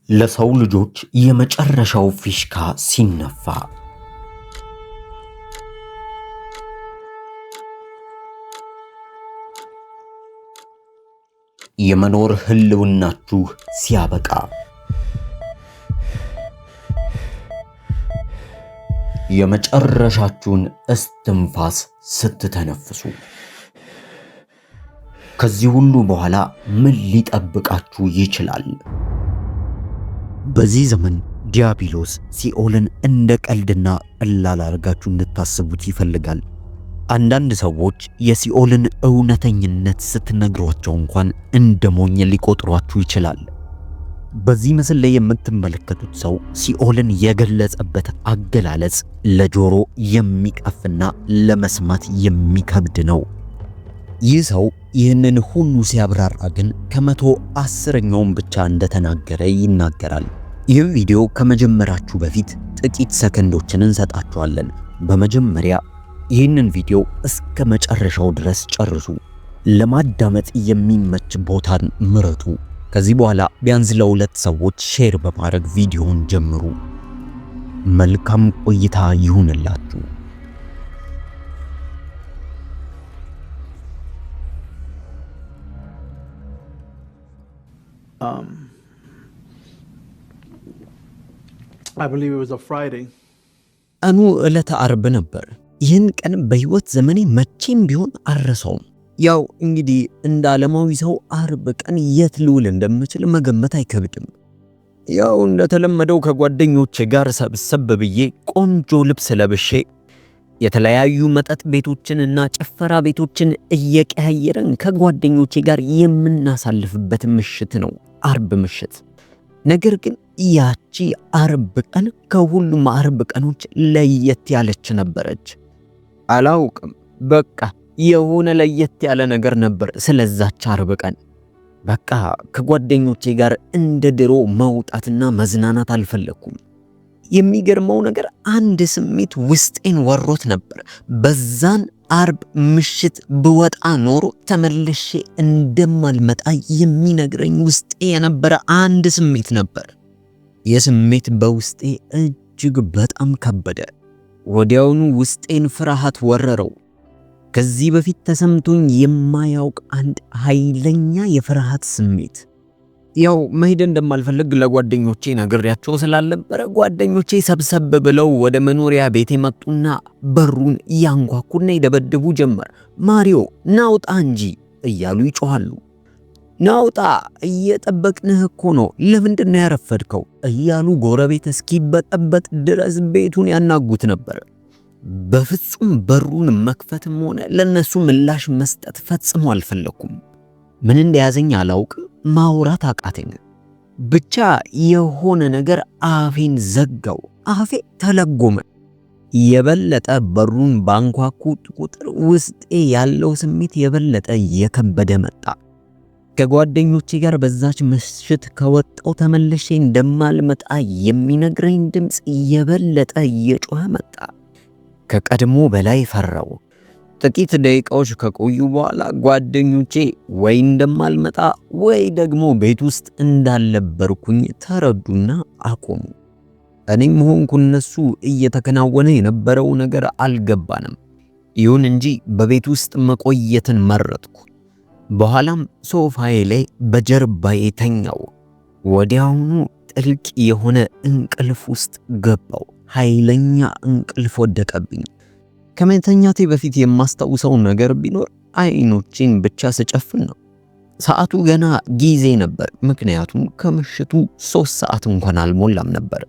ለሰው ልጆች የመጨረሻው ፊሽካ ሲነፋ የመኖር ህልውናችሁ ሲያበቃ የመጨረሻችሁን እስትንፋስ ስትተነፍሱ ከዚህ ሁሉ በኋላ ምን ሊጠብቃችሁ ይችላል? በዚህ ዘመን ዲያብሎስ ሲኦልን እንደ ቀልድና ቀላል አድርጋችሁ እንድታስቡት ይፈልጋል። አንዳንድ ሰዎች የሲኦልን እውነተኝነት ስትነግሯቸው እንኳን እንደ ሞኝ ሊቆጥሯችሁ ይችላል። በዚህ ምስል ላይ የምትመለከቱት ሰው ሲኦልን የገለጸበት አገላለጽ ለጆሮ የሚቀፍና ለመስማት የሚከብድ ነው። ይህ ሰው ይህንን ሁሉ ሲያብራራ ግን ከ110ኛውን ብቻ እንደተናገረ ይናገራል። ይህ ቪዲዮ ከመጀመራችሁ በፊት ጥቂት ሰከንዶችን እንሰጣችኋለን። በመጀመሪያ ይህንን ቪዲዮ እስከ መጨረሻው ድረስ ጨርሱ። ለማዳመጥ የሚመች ቦታን ምረጡ። ከዚህ በኋላ ቢያንስ ለሁለት ሰዎች ሼር በማድረግ ቪዲዮውን ጀምሩ። መልካም ቆይታ ይሁንላችሁ። I believe it was a Friday. ቀኑ ዕለተ ዓርብ ነበር። ይህን ቀን በህይወት ዘመኔ መቼም ቢሆን አልረሳውም። ያው እንግዲህ እንደ ዓለማዊ ሰው ዓርብ ቀን የት ልውል እንደምችል መገመት አይከብድም። ያው እንደተለመደው ከጓደኞቼ ጋር ሰብሰብ ብዬ ቆንጆ ልብስ ለብሼ የተለያዩ መጠጥ ቤቶችንና ጭፈራ ቤቶችን እየቀያየረን ከጓደኞቼ ጋር የምናሳልፍበት ምሽት ነው ዓርብ ምሽት። ነገር ግን ያቺ ዓርብ ቀን ከሁሉም ዓርብ ቀኖች ለየት ያለች ነበረች። አላውቅም፣ በቃ የሆነ ለየት ያለ ነገር ነበር ስለዛች ዓርብ ቀን። በቃ ከጓደኞቼ ጋር እንደ ድሮ መውጣትና መዝናናት አልፈለኩም። የሚገርመው ነገር አንድ ስሜት ውስጤን ወሮት ነበር። በዛን ዓርብ ምሽት ብወጣ ኖሮ ተመልሼ እንደማልመጣ የሚነግረኝ ውስጤ የነበረ አንድ ስሜት ነበር። የስሜት በውስጤ እጅግ በጣም ከበደ። ወዲያውኑ ውስጤን ፍርሃት ወረረው። ከዚህ በፊት ተሰምቶኝ የማያውቅ አንድ ኃይለኛ የፍርሃት ስሜት። ያው መሄድ እንደማልፈልግ ለጓደኞቼ ነግሬያቸው ስላልነበረ ጓደኞቼ ሰብሰብ ብለው ወደ መኖሪያ ቤቴ መጡና በሩን ያንኳኩና ይደበድቡ ጀመር። ማሪዮ ናውጣ እንጂ እያሉ ይጮሃሉ። ናውጣ እየጠበቅንህ እኮ ነው፣ ለምንድን ነው ያረፈድከው? እያሉ ጎረቤት እስኪበጠበጥ ድረስ ቤቱን ያናጉት ነበር። በፍጹም በሩን መክፈትም ሆነ ለነሱ ምላሽ መስጠት ፈጽሞ አልፈለኩም። ምን እንደያዘኝ አላውቅም። ማውራት አቃተኝ። ብቻ የሆነ ነገር አፌን ዘጋው። አፌ ተለጎመ። የበለጠ በሩን ባንኳኩት ቁጥር ውስጤ ያለው ስሜት የበለጠ የከበደ መጣ። ከጓደኞቼ ጋር በዛች ምሽት ከወጣው ተመልሼ እንደማልመጣ የሚነግረኝ ድምጽ የበለጠ እየጮኸ መጣ። ከቀድሞ በላይ ፈራው። ጥቂት ደቂቃዎች ከቆዩ በኋላ ጓደኞቼ ወይ እንደማልመጣ ወይ ደግሞ ቤት ውስጥ እንዳልነበርኩኝ ተረዱና አቆሙ። እኔም ሆንኩ እነሱ እየተከናወነ የነበረው ነገር አልገባንም። ይሁን እንጂ በቤት ውስጥ መቆየትን መረጥኩ። በኋላም ሶፋዬ ላይ በጀርባዬ ተኛው። ወዲያውኑ ጥልቅ የሆነ እንቅልፍ ውስጥ ገባው። ኃይለኛ እንቅልፍ ወደቀብኝ። ከመተኛቴ በፊት የማስታውሰው ነገር ቢኖር አይኖቼን ብቻ ስጨፍን ነው። ሰዓቱ ገና ጊዜ ነበር፣ ምክንያቱም ከምሽቱ 3 ሰዓት እንኳን አልሞላም ነበር።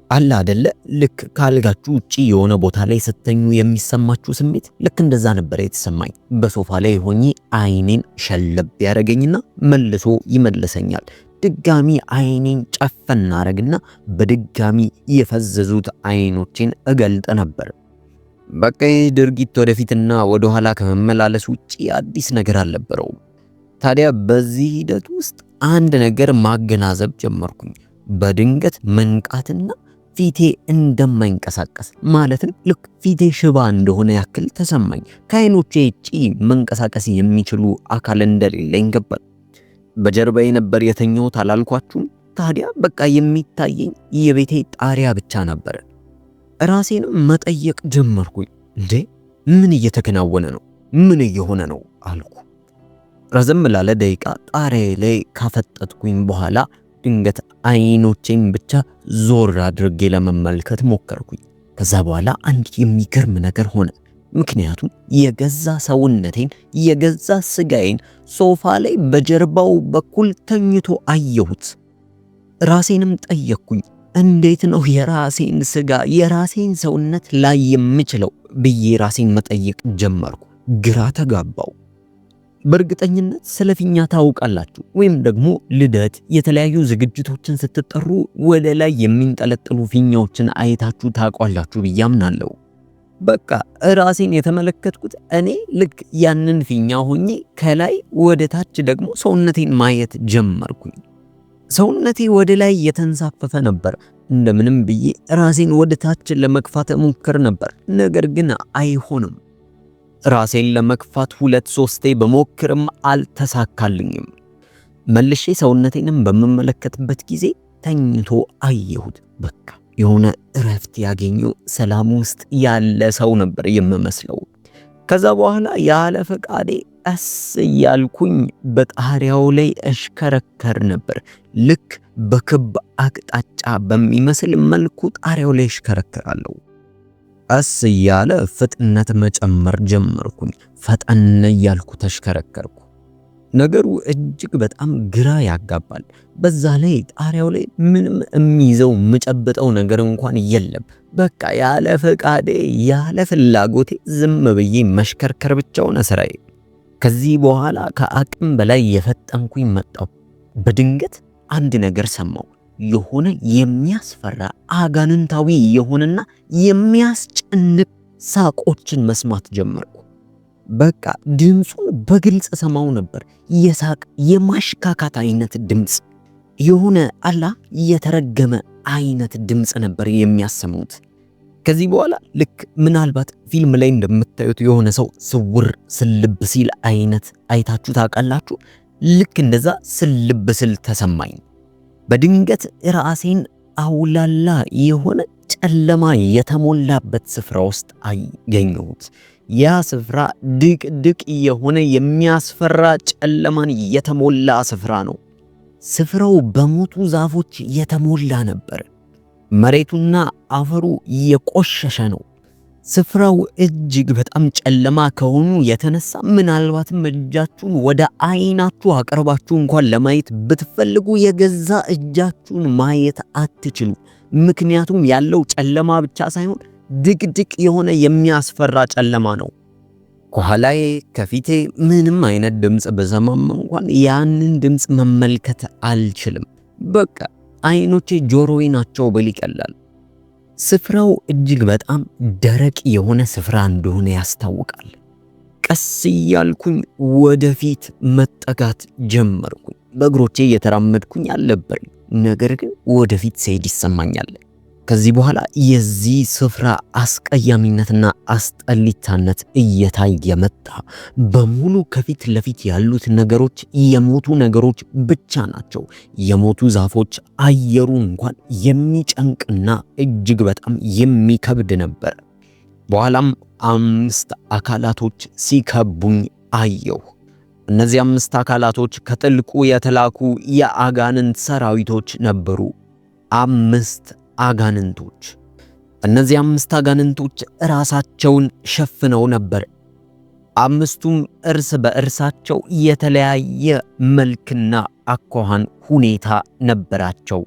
አለ አይደለ ልክ ካልጋችሁ ውጪ የሆነ ቦታ ላይ ስተኙ የሚሰማችሁ ስሜት ልክ እንደዛ ነበር የተሰማኝ። በሶፋ ላይ ሆኜ አይኔን ሸለብ ያደረገኝና መልሶ ይመልሰኛል። ድጋሚ አይኔን ጨፈን አረግና በድጋሚ የፈዘዙት አይኖቼን እገልጥ ነበር። በቃ ድርጊት ወደፊትና ወደ ኋላ ከመመላለስ ውጪ አዲስ ነገር አልነበረውም። ታዲያ በዚህ ሂደት ውስጥ አንድ ነገር ማገናዘብ ጀመርኩኝ። በድንገት መንቃትና ፊቴ እንደማይንቀሳቀስ ማለትም ልክ ፊቴ ሽባ እንደሆነ ያክል ተሰማኝ። ከአይኖቼ ውጪ መንቀሳቀስ የሚችሉ አካል እንደሌለኝ ገባኝ። በጀርባዬ ነበር የተኛሁት አላልኳችሁም? ታዲያ በቃ የሚታየኝ የቤቴ ጣሪያ ብቻ ነበር። ራሴንም መጠየቅ ጀመርኩኝ። እንዴ ምን እየተከናወነ ነው? ምን እየሆነ ነው አልኩ። ረዘም ላለ ደቂቃ ጣሪያዬ ላይ ካፈጠጥኩኝ በኋላ ድንገት አይኖቼን ብቻ ዞር አድርጌ ለመመልከት ሞከርኩኝ። ከዛ በኋላ አንድ የሚገርም ነገር ሆነ። ምክንያቱም የገዛ ሰውነቴን የገዛ ስጋዬን ሶፋ ላይ በጀርባው በኩል ተኝቶ አየሁት። ራሴንም ጠየቅኩኝ፣ እንዴት ነው የራሴን ስጋ የራሴን ሰውነት ላይ የምችለው ብዬ ራሴን መጠየቅ ጀመርኩ። ግራ ተጋባው። በእርግጠኝነት ስለ ፊኛ ታውቃላችሁ፣ ወይም ደግሞ ልደት፣ የተለያዩ ዝግጅቶችን ስትጠሩ ወደ ላይ የሚንጠለጥሉ ፊኛዎችን አይታችሁ ታውቃላችሁ ብዬ አምናለሁ። በቃ ራሴን የተመለከትኩት እኔ ልክ ያንን ፊኛ ሆኜ ከላይ ወደ ታች ደግሞ ሰውነቴን ማየት ጀመርኩኝ። ሰውነቴ ወደ ላይ የተንሳፈፈ ነበር። እንደምንም ብዬ ራሴን ወደ ታች ለመግፋት ሞክር ነበር፣ ነገር ግን አይሆንም። ራሴን ለመግፋት 2-3 በሞክርም አልተሳካልኝም። መልሼ ሰውነቴንም በመመለከትበት ጊዜ ተኝቶ አየሁት። በቃ የሆነ እረፍት ያገኘው ሰላም ውስጥ ያለ ሰው ነበር የምመስለው። ከዛ በኋላ ያለ ፈቃዴ ቀስ እያልኩኝ በጣሪያው ላይ እሽከረከር ነበር። ልክ በክብ አቅጣጫ በሚመስል መልኩ ጣሪያው ላይ እሽከረከራለሁ። ቀስ እያለ ፍጥነት መጨመር ጀመርኩኝ። ፈጠን እያልኩ ተሽከረከርኩ። ነገሩ እጅግ በጣም ግራ ያጋባል። በዛ ላይ ጣሪያው ላይ ምንም የሚይዘው የምጨብጠው ነገር እንኳን የለም። በቃ ያለ ፈቃዴ ያለ ፍላጎቴ ዝም ብዬ መሽከርከር ብቻ ሆነ ስራዬ። ከዚህ በኋላ ከአቅም በላይ የፈጠንኩኝ መጣሁ። በድንገት አንድ ነገር ሰማሁ። የሆነ የሚያስፈራ አጋንንታዊ የሆነና የሚያስጨንቅ ሳቆችን መስማት ጀመርኩ። በቃ ድምፁን በግልጽ ሰማው ነበር። የሳቅ የማሽካካት አይነት ድምፅ፣ የሆነ አላ የተረገመ አይነት ድምፅ ነበር የሚያሰሙት። ከዚህ በኋላ ልክ ምናልባት ፊልም ላይ እንደምታዩት የሆነ ሰው ስውር ስልብ ሲል አይነት አይታችሁ ታውቃላችሁ? ልክ እንደዛ ስልብ ስል ተሰማኝ። በድንገት ራሴን አውላላ የሆነ ጨለማ የተሞላበት ስፍራ ውስጥ አገኘሁት። ያ ስፍራ ድቅድቅ የሆነ የሚያስፈራ ጨለማን የተሞላ ስፍራ ነው። ስፍራው በሞቱ ዛፎች የተሞላ ነበር። መሬቱና አፈሩ የቆሸሸ ነው። ስፍራው እጅግ በጣም ጨለማ ከሆኑ የተነሳ ምናልባትም እጃችሁን ወደ አይናችሁ አቀርባችሁ እንኳን ለማየት ብትፈልጉ የገዛ እጃችሁን ማየት አትችሉ። ምክንያቱም ያለው ጨለማ ብቻ ሳይሆን ድቅድቅ የሆነ የሚያስፈራ ጨለማ ነው። ከኋላዬ ከፊቴ ምንም አይነት ድምፅ በሰማም እንኳን ያንን ድምፅ መመልከት አልችልም። በቃ አይኖቼ ጆሮዬ ናቸው ብል ይቀላል። ስፍራው እጅግ በጣም ደረቅ የሆነ ስፍራ እንደሆነ ያስታውቃል። ቀስ እያልኩኝ ወደፊት መጠጋት ጀመርኩኝ። በእግሮቼ እየተራመድኩኝ አልነበረም፣ ነገር ግን ወደፊት ስሄድ ይሰማኛል። ከዚህ በኋላ የዚህ ስፍራ አስቀያሚነትና አስጠሊታነት እየታየ መጣ። በሙሉ ከፊት ለፊት ያሉት ነገሮች የሞቱ ነገሮች ብቻ ናቸው። የሞቱ ዛፎች፣ አየሩ እንኳን የሚጨንቅና እጅግ በጣም የሚከብድ ነበር። በኋላም 5 አካላቶች ሲከቡኝ አየሁ። እነዚህ 5 አካላቶች ከጥልቁ የተላኩ የአጋንንት ሰራዊቶች ነበሩ። 5 አጋንንቶች። እነዚህ 5 አጋንንቶች ራሳቸውን ሸፍነው ነበር። 5ቱም እርስ በእርሳቸው የተለያየ መልክና አኳኋን ሁኔታ ነበራቸው።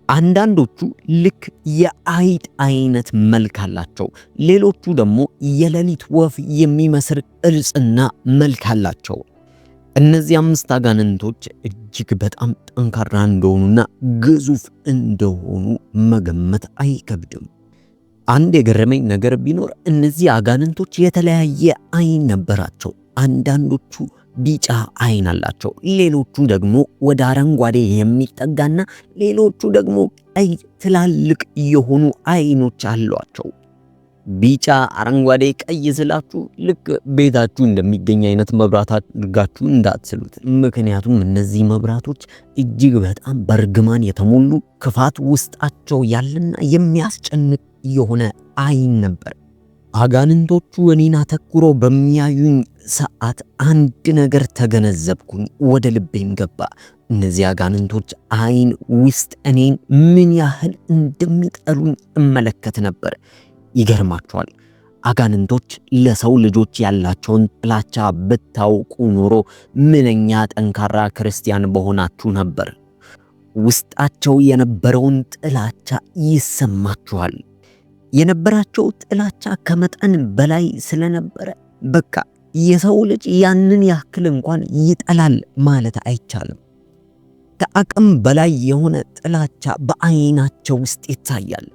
አንዳንዶቹ ልክ የአይጥ አይነት መልክ አላቸው። ሌሎቹ ደግሞ የሌሊት ወፍ የሚመስል ቅርጽና መልክ አላቸው። እነዚህ 5 አጋንንቶች እጅግ በጣም ጠንካራ እንደሆኑና ግዙፍ እንደሆኑ መገመት አይከብድም። አንድ የገረመኝ ነገር ቢኖር እነዚህ አጋንንቶች የተለያየ አይን ነበራቸው። አንዳንዶቹ ቢጫ አይን አላቸው፣ ሌሎቹ ደግሞ ወደ አረንጓዴ የሚጠጋና ሌሎቹ ደግሞ ቀይ ትላልቅ የሆኑ አይኖች አሏቸው። ቢጫ፣ አረንጓዴ፣ ቀይ ስላችሁ ልክ ቤታችሁ እንደሚገኝ አይነት መብራት አድርጋችሁ እንዳትስሉት። ምክንያቱም እነዚህ መብራቶች እጅግ በጣም በርግማን የተሞሉ ክፋት ውስጣቸው ያለና የሚያስጨንቅ የሆነ አይን ነበር። አጋንንቶቹ እኔን አተኩሮ በሚያዩኝ ሰዓት አንድ ነገር ተገነዘብኩኝ፣ ወደ ልቤም ገባ። እነዚህ አጋንንቶች አይን ውስጥ እኔን ምን ያህል እንደሚጠሉኝ እመለከት ነበር። ይገርማቸዋል። አጋንንቶች ለሰው ልጆች ያላቸውን ጥላቻ ብታውቁ ኖሮ ምንኛ ጠንካራ ክርስቲያን በሆናችሁ ነበር። ውስጣቸው የነበረውን ጥላቻ ይሰማችኋል። የነበራቸው ጥላቻ ከመጠን በላይ ስለነበረ በቃ የሰው ልጅ ያንን ያክል እንኳን ይጠላል ማለት አይቻልም። ከአቅም በላይ የሆነ ጥላቻ በአይናቸው ውስጥ ይታያል።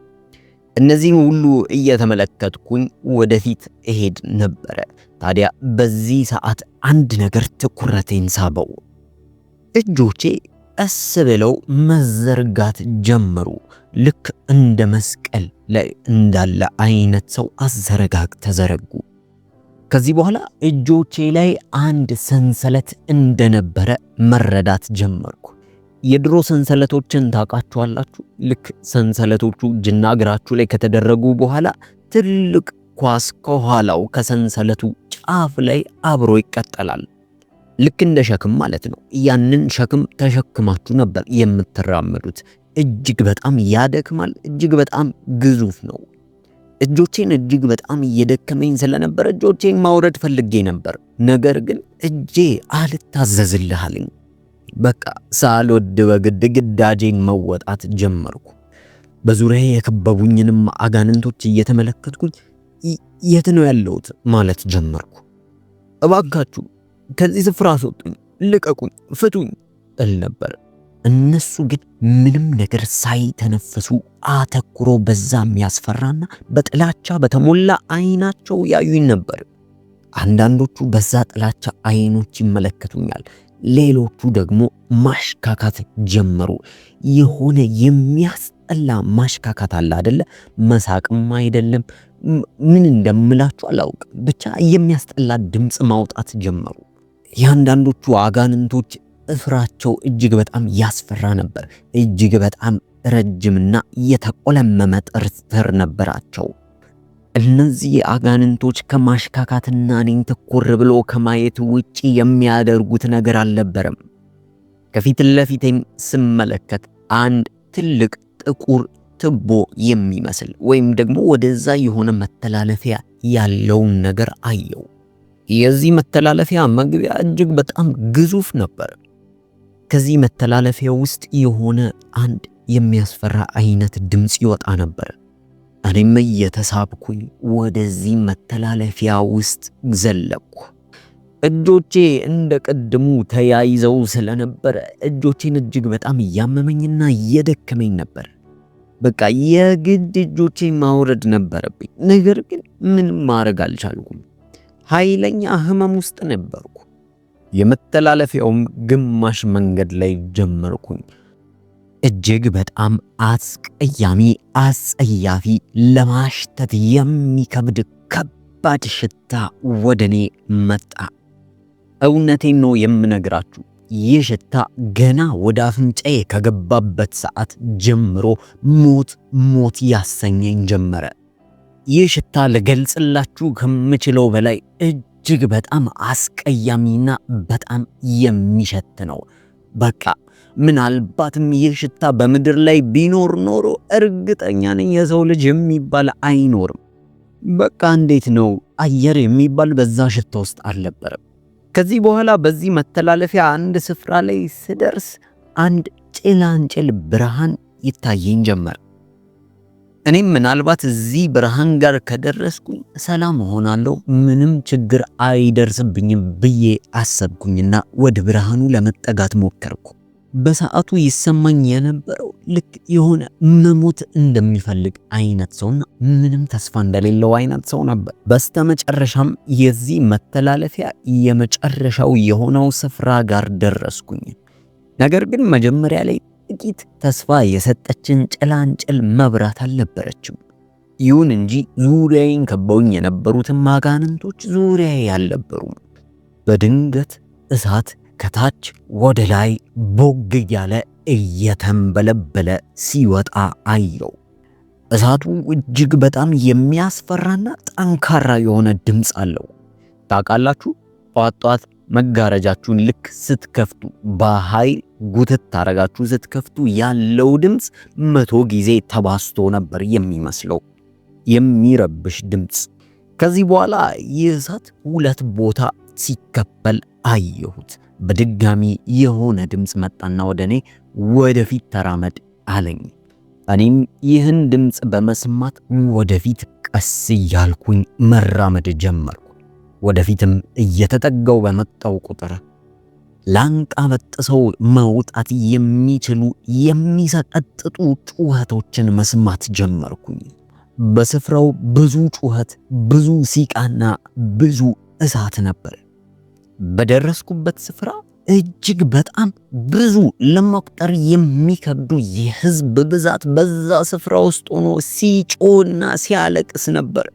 እነዚህን ሁሉ እየተመለከትኩኝ ወደፊት እሄድ ነበረ። ታዲያ በዚህ ሰዓት አንድ ነገር ትኩረቴን ሳበው። እጆቼ ቀስ ብለው መዘርጋት ጀመሩ። ልክ እንደ መስቀል ላይ እንዳለ አይነት ሰው አዘረጋግ ተዘረጉ። ከዚህ በኋላ እጆቼ ላይ አንድ ሰንሰለት እንደነበረ መረዳት ጀመርኩ። የድሮ ሰንሰለቶችን ታውቃችኋላችሁ? ልክ ሰንሰለቶቹ እጅና እግራችሁ ላይ ከተደረጉ በኋላ ትልቅ ኳስ ከኋላው ከሰንሰለቱ ጫፍ ላይ አብሮ ይቀጠላል። ልክ እንደ ሸክም ማለት ነው። ያንን ሸክም ተሸክማችሁ ነበር የምትራመዱት። እጅግ በጣም ያደክማል። እጅግ በጣም ግዙፍ ነው። እጆቼን እጅግ በጣም እየደከመኝ ስለነበር እጆቼን ማውረድ ፈልጌ ነበር። ነገር ግን እጄ አልታዘዝልህ አለኝ። በቃ ሳልወድ በግድ ግዳጄን መወጣት ጀመርኩ። በዙሪያዬ የከበቡኝንም አጋንንቶች እየተመለከትኩኝ የት ነው ያለሁት ማለት ጀመርኩ። እባካችሁ ከዚህ ስፍራ አስወጡኝ፣ ልቀቁኝ፣ ፍቱኝ እል ነበር። እነሱ ግን ምንም ነገር ሳይተነፍሱ አተኩሮ በዛ የሚያስፈራና በጥላቻ በተሞላ አይናቸው ያዩኝ ነበር። አንዳንዶቹ በዛ ጥላቻ አይኖች ይመለከቱኛል፣ ሌሎቹ ደግሞ ማሽካካት ጀመሩ። የሆነ የሚያስጠላ ማሽካካት አለ አይደለ? መሳቅም አይደለም፣ ምን እንደምላችሁ አላውቅም። ብቻ የሚያስጠላ ድምፅ ማውጣት ጀመሩ። የአንዳንዶቹ አጋንንቶች እፍራቸው እጅግ በጣም ያስፈራ ነበር። እጅግ በጣም ረጅምና የተቆለመመ ጥርጥር ነበራቸው። እነዚህ አጋንንቶች ከማሽካካትና እኔን ትኩር ብሎ ከማየት ውጪ የሚያደርጉት ነገር አልነበረም። ከፊት ለፊቴም ስመለከት አንድ ትልቅ ጥቁር ትቦ የሚመስል ወይም ደግሞ ወደዛ የሆነ መተላለፊያ ያለውን ነገር አየው። የዚህ መተላለፊያ መግቢያ እጅግ በጣም ግዙፍ ነበር። ከዚህ መተላለፊያ ውስጥ የሆነ አንድ የሚያስፈራ አይነት ድምጽ ይወጣ ነበር። እኔም እየተሳብኩኝ ወደዚህ መተላለፊያ ውስጥ ዘለቅኩ። እጆቼ እንደ ቀድሙ ተያይዘው ስለነበረ እጆቼን እጅግ በጣም እያመመኝና እየደከመኝ ነበር። በቃ የግድ እጆቼን ማውረድ ነበረብኝ። ነገር ግን ምንም ማድረግ አልቻልኩም። ኃይለኛ ህመም ውስጥ ነበርኩ። የመተላለፊያውም ግማሽ መንገድ ላይ ጀመርኩኝ። እጅግ በጣም አስቀያሚ፣ አጸያፊ፣ ለማሽተት የሚከብድ ከባድ ሽታ ወደኔ መጣ። እውነቴን ነው የምነግራችሁ። ይህ ሽታ ገና ወደ አፍንጫዬ ከገባበት ሰዓት ጀምሮ ሞት ሞት ያሰኘኝ ጀመረ። ይህ ሽታ ልገልጽላችሁ ከምችለው በላይ እጅግ በጣም አስቀያሚና በጣም የሚሸት ነው። በቃ ምናልባትም ይህ ሽታ በምድር ላይ ቢኖር ኖሮ እርግጠኛ ነኝ የሰው ልጅ የሚባል አይኖርም። በቃ እንዴት ነው አየር የሚባል በዛ ሽታ ውስጥ አልነበረም። ከዚህ በኋላ በዚህ መተላለፊያ አንድ ስፍራ ላይ ስደርስ አንድ ጭላንጭል ብርሃን ይታየኝ ጀመር። እኔም ምናልባት እዚህ ብርሃን ጋር ከደረስኩኝ ሰላም ሆናለሁ፣ ምንም ችግር አይደርስብኝም ብዬ አሰብኩኝና ወደ ብርሃኑ ለመጠጋት ሞከርኩ። በሰዓቱ ይሰማኝ የነበረው ልክ የሆነ መሞት እንደሚፈልግ አይነት ሰውና ምንም ተስፋ እንደሌለው አይነት ሰው ነበር። በስተመጨረሻም የዚህ መተላለፊያ የመጨረሻው የሆነው ስፍራ ጋር ደረስኩኝ። ነገር ግን መጀመሪያ ላይ ጥቂት ተስፋ የሰጠችን ጭላንጭል መብራት አልነበረችም። ይሁን እንጂ ዙሪያዬን ከበውኝ የነበሩትን አጋንንቶች ዙሪያዬ አልነበሩም። በድንገት እሳት ከታች ወደ ላይ ቦግ እያለ እየተንበለበለ ሲወጣ አየው። እሳቱ እጅግ በጣም የሚያስፈራና ጠንካራ የሆነ ድምፅ አለው። ታውቃላችሁ፣ ጧት መጋረጃችሁን ልክ ስትከፍቱ በኃይል ጉትት አረጋችሁ ስትከፍቱ ያለው ድምፅ 100 ጊዜ ተባስቶ ነበር የሚመስለው፣ የሚረብሽ ድምፅ። ከዚህ በኋላ ይህ እሳት 2 ቦታ ሲከፈል አየሁት። በድጋሚ የሆነ ድምፅ መጣና ወደኔ ወደፊት ተራመድ አለኝ። እኔም ይህን ድምፅ በመስማት ወደፊት ቀስ እያልኩኝ መራመድ ጀመርኩ። ወደፊትም እየተጠጋው በመጣው ቁጥር ላንቃ በጥሰው መውጣት የሚችሉ የሚሰቀጥጡ ጩኸቶችን መስማት ጀመርኩኝ። በስፍራው ብዙ ጩኸት፣ ብዙ ሲቃና ብዙ እሳት ነበር። በደረስኩበት ስፍራ እጅግ በጣም ብዙ ለመቁጠር የሚከብዱ የህዝብ ብዛት በዛ ስፍራ ውስጥ ሆኖ ሲጮህና ሲያለቅስ ነበር።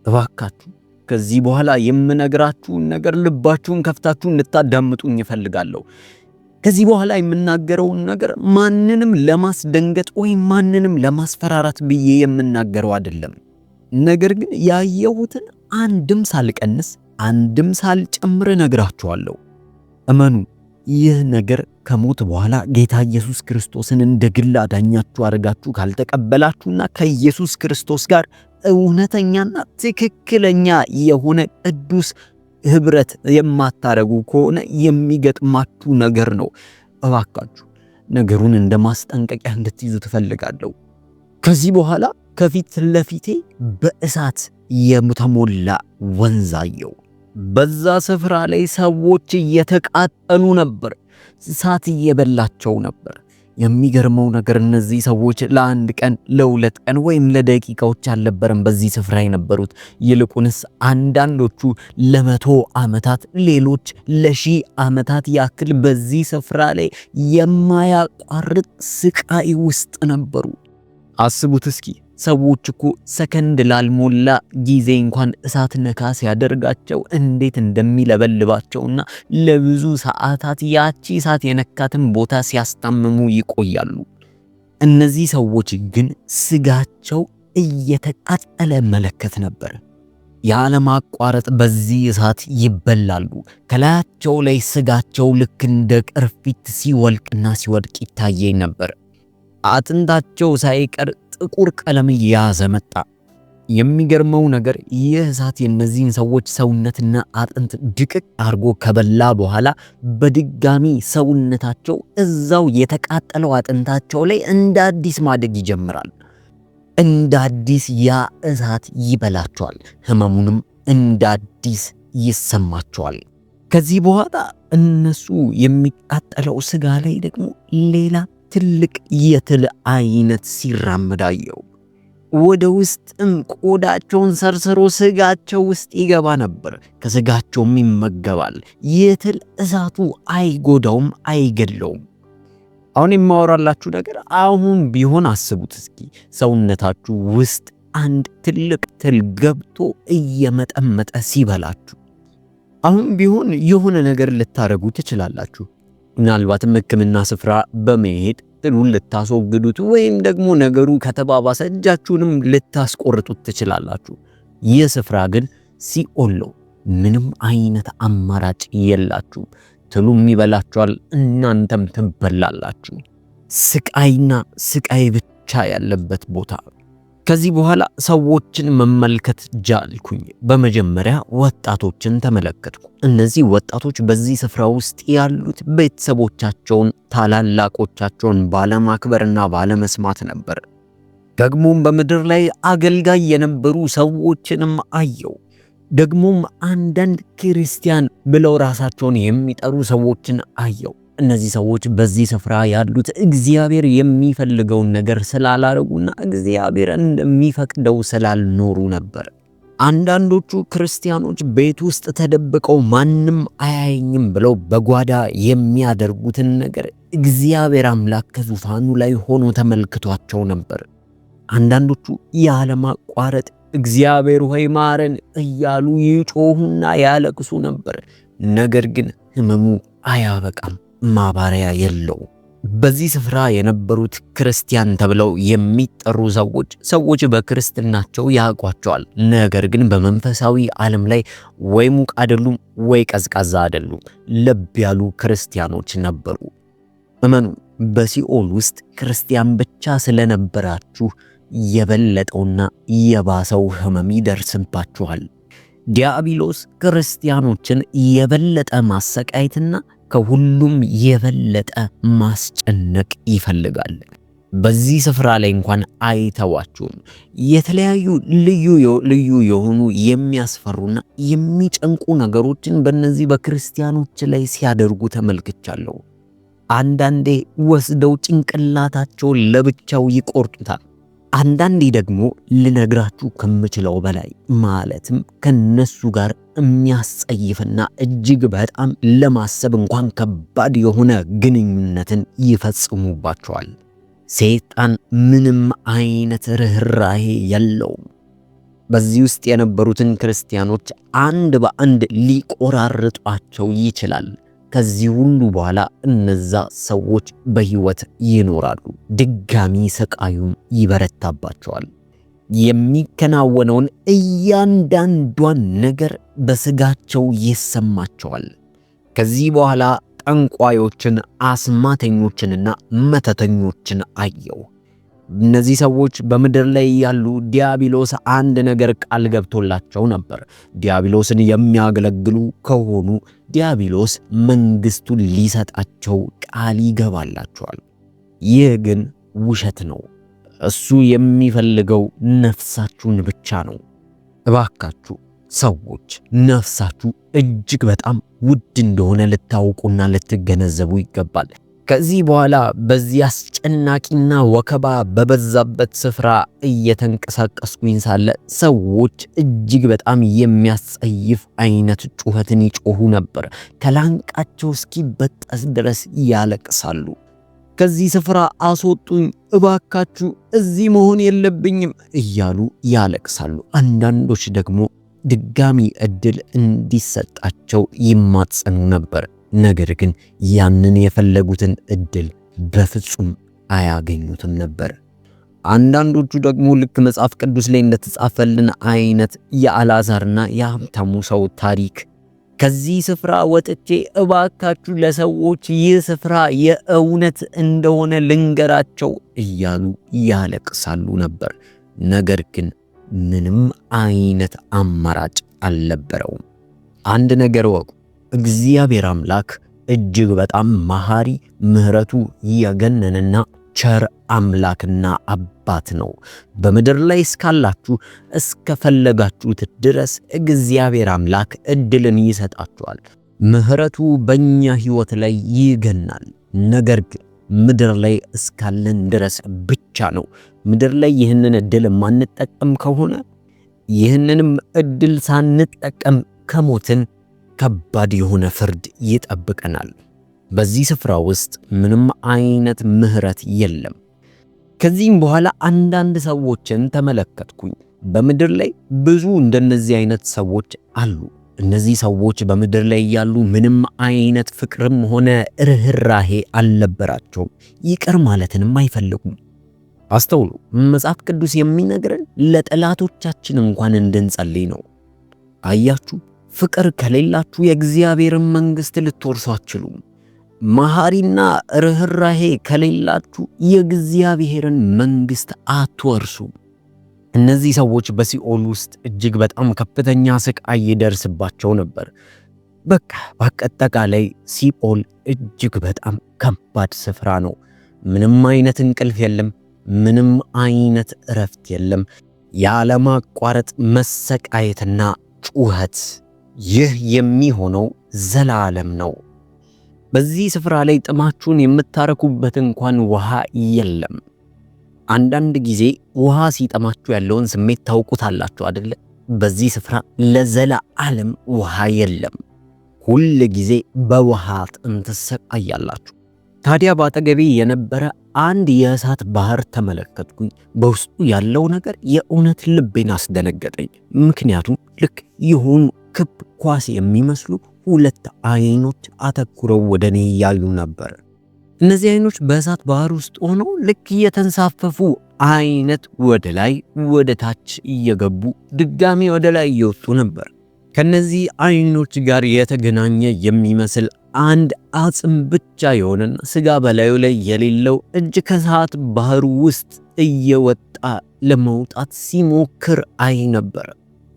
እባካችሁ ከዚህ በኋላ የምነግራችሁን ነገር ልባችሁን ከፍታችሁ እንድታዳምጡኝ እፈልጋለሁ። ከዚህ በኋላ የምናገረውን ነገር ማንንም ለማስደንገጥ ወይም ማንንም ለማስፈራራት ብዬ የምናገረው አይደለም። ነገር ግን ያየሁትን አንድም ሳልቀንስ አንድም ሳልጨምር እነግራችኋለሁ። እመኑ፣ ይህ ነገር ከሞት በኋላ ጌታ ኢየሱስ ክርስቶስን እንደ ግል አዳኛችሁ አድርጋችሁ ካልተቀበላችሁና ከኢየሱስ ክርስቶስ ጋር እውነተኛና ትክክለኛ የሆነ ቅዱስ ህብረት የማታረጉ ከሆነ የሚገጥማችሁ ነገር ነው። እባካችሁ ነገሩን እንደ ማስጠንቀቂያ እንድትይዙ ትፈልጋለሁ። ከዚህ በኋላ ከፊት ለፊቴ በእሳት የተሞላ ወንዝ አየሁ። በዛ ስፍራ ላይ ሰዎች እየተቃጠሉ ነበር። እሳት እየበላቸው ነበር። የሚገርመው ነገር እነዚህ ሰዎች ለአንድ ቀን፣ ለ2 ቀን ወይም ለደቂቃዎች አልነበረም በዚህ ስፍራ የነበሩት። ይልቁንስ አንዳንዶቹ ለ100 ዓመታት፣ ሌሎች ለ1000 ዓመታት ያክል በዚህ ስፍራ ላይ የማያቋርጥ ስቃይ ውስጥ ነበሩ። አስቡት እስኪ፣ ሰዎች እኮ ሰከንድ ላልሞላ ጊዜ እንኳን እሳት ነካ ሲያደርጋቸው እንዴት እንደሚለበልባቸውና ለብዙ ሰዓታት ያቺ እሳት የነካትን ቦታ ሲያስታምሙ ይቆያሉ። እነዚህ ሰዎች ግን ስጋቸው እየተቃጠለ መለከት ነበር። ያለማቋረጥ በዚህ እሳት ይበላሉ። ከላያቸው ላይ ስጋቸው ልክ እንደ ቅርፊት ሲወልቅና ሲወድቅ ይታየኝ ነበር። አጥንታቸው ሳይቀር ጥቁር ቀለም ያዘ መጣ። የሚገርመው ነገር ይህ እሳት የነዚህን ሰዎች ሰውነትና አጥንት ድቅቅ አርጎ ከበላ በኋላ በድጋሚ ሰውነታቸው እዛው የተቃጠለው አጥንታቸው ላይ እንደ አዲስ ማደግ ይጀምራል። እንደ አዲስ ያ እሳት ይበላቸዋል። ህመሙንም እንደ አዲስ ይሰማቸዋል። ከዚህ በኋላ እነሱ የሚቃጠለው ስጋ ላይ ደግሞ ሌላ ትልቅ የትል አይነት ሲራመድ አየሁ። ወደ ውስጥም ቆዳቸውን ሰርስሮ ስጋቸው ውስጥ ይገባ ነበር። ከስጋቸውም ይመገባል። የትል እሳቱ አይጎዳውም፣ አይገድለውም። አሁን የማወራላችሁ ነገር አሁን ቢሆን አስቡት እስኪ፣ ሰውነታችሁ ውስጥ አንድ ትልቅ ትል ገብቶ እየመጠመጠ ሲበላችሁ። አሁን ቢሆን የሆነ ነገር ልታረጉ ትችላላችሁ። ምናልባትም ሕክምና ስፍራ በመሄድ ትሉን ልታስወግዱት ወይም ደግሞ ነገሩ ከተባባሰ እጃችሁንም ልታስቆርጡት ትችላላችሁ። ይህ ስፍራ ግን ሲኦል ነው። ምንም አይነት አማራጭ የላችሁም። ትሉም ይበላችኋል፣ እናንተም ትበላላችሁ። ስቃይና ስቃይ ብቻ ያለበት ቦታ። ከዚህ በኋላ ሰዎችን መመልከት ጃልኩኝ። በመጀመሪያ ወጣቶችን ተመለከትኩ። እነዚህ ወጣቶች በዚህ ስፍራ ውስጥ ያሉት ቤተሰቦቻቸውን፣ ታላላቆቻቸውን ባለማክበርና ባለመስማት ነበር። ደግሞም በምድር ላይ አገልጋይ የነበሩ ሰዎችንም አየው። ደግሞም አንዳንድ ክርስቲያን ብለው ራሳቸውን የሚጠሩ ሰዎችን አየው። እነዚህ ሰዎች በዚህ ስፍራ ያሉት እግዚአብሔር የሚፈልገውን ነገር ስላላረጉና እግዚአብሔር እንደሚፈቅደው ስላልኖሩ ነበር። አንዳንዶቹ ክርስቲያኖች ቤት ውስጥ ተደብቀው ማንም አያየኝም ብለው በጓዳ የሚያደርጉትን ነገር እግዚአብሔር አምላክ ከዙፋኑ ላይ ሆኖ ተመልክቷቸው ነበር። አንዳንዶቹ ያለማቋረጥ እግዚአብሔር ሆይ ማረን እያሉ ይጮሁና ያለቅሱ ነበር። ነገር ግን ህመሙ አያበቃም፣ ማባሪያ የለውም። በዚህ ስፍራ የነበሩት ክርስቲያን ተብለው የሚጠሩ ሰዎች በክርስትናቸው ያውቋቸዋል። ነገር ግን በመንፈሳዊ ዓለም ላይ ወይ ሙቅ አይደሉም ወይ ቀዝቃዛ አይደሉም። ለብ ያሉ ክርስቲያኖች ነበሩ። እመኑ፣ በሲኦል ውስጥ ክርስቲያን ብቻ ስለነበራችሁ የበለጠውና የባሰው ህመም ይደርስባችኋል። ዲያብሎስ ክርስቲያኖችን የበለጠ ማሰቃየትና ከሁሉም የበለጠ ማስጨነቅ ይፈልጋል። በዚህ ስፍራ ላይ እንኳን አይተዋችሁም። የተለያዩ ልዩ የሆኑ የሚያስፈሩና የሚጨንቁ ነገሮችን በእነዚህ በክርስቲያኖች ላይ ሲያደርጉ ተመልክቻለሁ። አንዳንዴ ወስደው ጭንቅላታቸውን ለብቻው ይቆርጡታል። አንዳንዴ ደግሞ ልነግራችሁ ከምችለው በላይ ማለትም ከነሱ ጋር የሚያስጸይፍና እጅግ በጣም ለማሰብ እንኳን ከባድ የሆነ ግንኙነትን ይፈጽሙባቸዋል። ሰይጣን ምንም አይነት ርህራሄ የለውም። በዚህ ውስጥ የነበሩትን ክርስቲያኖች አንድ በአንድ ሊቆራርጧቸው ይችላል። ከዚህ ሁሉ በኋላ እነዛ ሰዎች በህይወት ይኖራሉ። ድጋሚ ስቃዩም ይበረታባቸዋል። የሚከናወነውን እያንዳንዷን ነገር በስጋቸው ይሰማቸዋል። ከዚህ በኋላ ጠንቋዮችን፣ አስማተኞችንና መተተኞችን አየው። እነዚህ ሰዎች በምድር ላይ ያሉ ዲያብሎስ አንድ ነገር ቃል ገብቶላቸው ነበር። ዲያብሎስን የሚያገለግሉ ከሆኑ ዲያብሎስ መንግስቱን ሊሰጣቸው ቃል ይገባላቸዋል። ይህ ግን ውሸት ነው። እሱ የሚፈልገው ነፍሳችሁን ብቻ ነው። እባካችሁ ሰዎች ነፍሳችሁ እጅግ በጣም ውድ እንደሆነ ልታውቁና ልትገነዘቡ ይገባል። ከዚህ በኋላ በዚህ አስጨናቂና ወከባ በበዛበት ስፍራ እየተንቀሳቀስኩኝ ሳለ ሰዎች እጅግ በጣም የሚያስጸይፍ አይነት ጩኸትን ይጮሁ ነበር። ከላንቃቸው እስኪበጠስ ድረስ ያለቅሳሉ። ከዚህ ስፍራ አስወጡኝ እባካችሁ፣ እዚህ መሆን የለብኝም እያሉ ያለቅሳሉ። አንዳንዶች ደግሞ ድጋሚ እድል እንዲሰጣቸው ይማጸኑ ነበር። ነገር ግን ያንን የፈለጉትን እድል በፍጹም አያገኙትም ነበር። አንዳንዶቹ ደግሞ ልክ መጽሐፍ ቅዱስ ላይ እንደተጻፈልን አይነት የአልዓዛርና የሀብታሙ ሰው ታሪክ ከዚህ ስፍራ ወጥቼ እባካችሁ ለሰዎች ይህ ስፍራ የእውነት እንደሆነ ልንገራቸው እያሉ ያለቅሳሉ ነበር። ነገር ግን ምንም አይነት አማራጭ አልነበረውም። አንድ ነገር ወቁ፣ እግዚአብሔር አምላክ እጅግ በጣም መሐሪ፣ ምሕረቱ የገነነና ቸር አምላክና አባት ነው። በምድር ላይ እስካላችሁ እስከፈለጋችሁት ድረስ እግዚአብሔር አምላክ እድልን ይሰጣችኋል። ምሕረቱ በእኛ ሕይወት ላይ ይገናል። ነገር ግን ምድር ላይ እስካለን ድረስ ብቻ ነው። ምድር ላይ ይህንን እድል ማንጠቀም ከሆነ ይህንንም እድል ሳንጠቀም ከሞትን ከባድ የሆነ ፍርድ ይጠብቀናል። በዚህ ስፍራ ውስጥ ምንም አይነት ምሕረት የለም። ከዚህም በኋላ አንዳንድ ሰዎችን ተመለከትኩኝ። በምድር ላይ ብዙ እንደነዚህ አይነት ሰዎች አሉ። እነዚህ ሰዎች በምድር ላይ ያሉ ምንም አይነት ፍቅርም ሆነ ርህራሄ አልነበራቸውም። ይቅር ማለትንም አይፈልጉም። አስተውሉ፣ መጽሐፍ ቅዱስ የሚነግረን ለጠላቶቻችን እንኳን እንድንጸልይ ነው። አያችሁ፣ ፍቅር ከሌላችሁ የእግዚአብሔርን መንግስት ልትወርሱ አትችሉም። መሐሪና ርህራሄ ከሌላችሁ የእግዚአብሔርን መንግስት አትወርሱም። እነዚህ ሰዎች በሲኦል ውስጥ እጅግ በጣም ከፍተኛ ስቃይ ይደርስባቸው ነበር። በቃ በአጠቃላይ ሲኦል እጅግ በጣም ከባድ ስፍራ ነው። ምንም አይነት እንቅልፍ የለም። ምንም አይነት እረፍት የለም። ያለማቋረጥ መሰቃየትና ጩኸት። ይህ የሚሆነው ዘላለም ነው። በዚህ ስፍራ ላይ ጥማችሁን የምታረኩበት እንኳን ውሃ የለም። አንዳንድ ጊዜ ውሃ ሲጠማችሁ ያለውን ስሜት ታውቁታላችሁ አይደለ? በዚህ ስፍራ ለዘላለም ውሃ የለም። ሁል ጊዜ በውሃ ጥም ትሰቃያላችሁ። ታዲያ ባጠገቤ የነበረ አንድ የእሳት ባህር ተመለከትኩኝ። በውስጡ ያለው ነገር የእውነት ልቤን አስደነገጠኝ። ምክንያቱም ልክ የሆኑ ክብ ኳስ የሚመስሉ ሁለት አይኖች አተኩረው ወደ እኔ ያዩ ነበር። እነዚህ አይኖች በእሳት ባህር ውስጥ ሆነው ልክ እየተንሳፈፉ አይነት ወደ ላይ ወደ ታች እየገቡ ድጋሚ ወደ ላይ እየወጡ ነበር። ከነዚህ አይኖች ጋር የተገናኘ የሚመስል አንድ አጽም ብቻ የሆነና ስጋ በላዩ ላይ የሌለው እጅ ከእሳት ባህር ውስጥ እየወጣ ለመውጣት ሲሞክር አይ ነበር።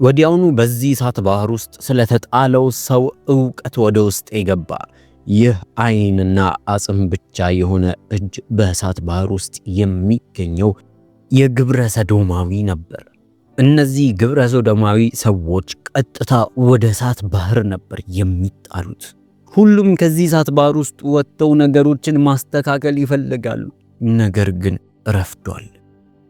ወዲያውኑ በዚህ እሳት ባህር ውስጥ ስለተጣለው ሰው ዕውቀት ወደ ውስጥ የገባ ይህ አይንና አጽም ብቻ የሆነ እጅ በእሳት ባህር ውስጥ የሚገኘው የግብረ ሰዶማዊ ነበር። እነዚህ ግብረ ሰዶማዊ ሰዎች ቀጥታ ወደ እሳት ባህር ነበር የሚጣሉት። ሁሉም ከዚህ እሳት ባህር ውስጥ ወጥተው ነገሮችን ማስተካከል ይፈልጋሉ፣ ነገር ግን ረፍዷል።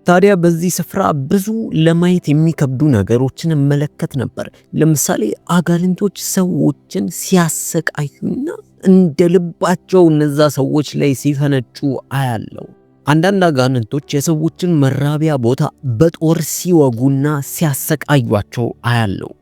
ታዲያ በዚህ ስፍራ ብዙ ለማየት የሚከብዱ ነገሮችን እመለከት ነበር። ለምሳሌ አጋንንቶች ሰዎችን ሲያሰቃዩና እንደ ልባቸው እነዛ ሰዎች ላይ ሲፈነጩ አያለው። አንዳንድ አጋንንቶች የሰዎችን መራቢያ ቦታ በጦር ሲወጉና ሲያሰቃዩቸው አያለው።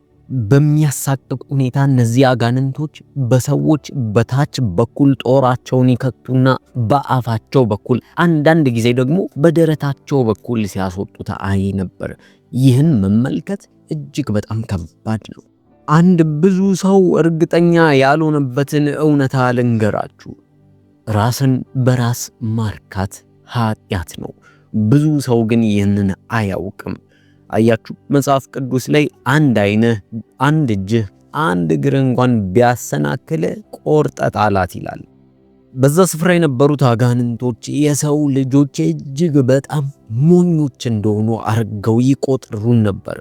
በሚያሳቅቅ ሁኔታ እነዚህ አጋንንቶች በሰዎች በታች በኩል ጦራቸውን ይከቱና በአፋቸው በኩል አንዳንድ ጊዜ ደግሞ በደረታቸው በኩል ሲያስወጡት አይ ነበር። ይህን መመልከት እጅግ በጣም ከባድ ነው። አንድ ብዙ ሰው እርግጠኛ ያልሆነበትን እውነታ ልንገራችሁ። ራስን በራስ ማርካት ኃጢአት ነው። ብዙ ሰው ግን ይህንን አያውቅም። አያችሁ፣ መጽሐፍ ቅዱስ ላይ አንድ አይንህ፣ አንድ እጅህ፣ አንድ እግር እንኳን ቢያሰናክል ቆርጠ ጣላት ይላል። በዛ ስፍራ የነበሩት አጋንንቶች የሰው ልጆች እጅግ በጣም ሞኞች እንደሆኑ አርገው ይቆጥሩን ነበር።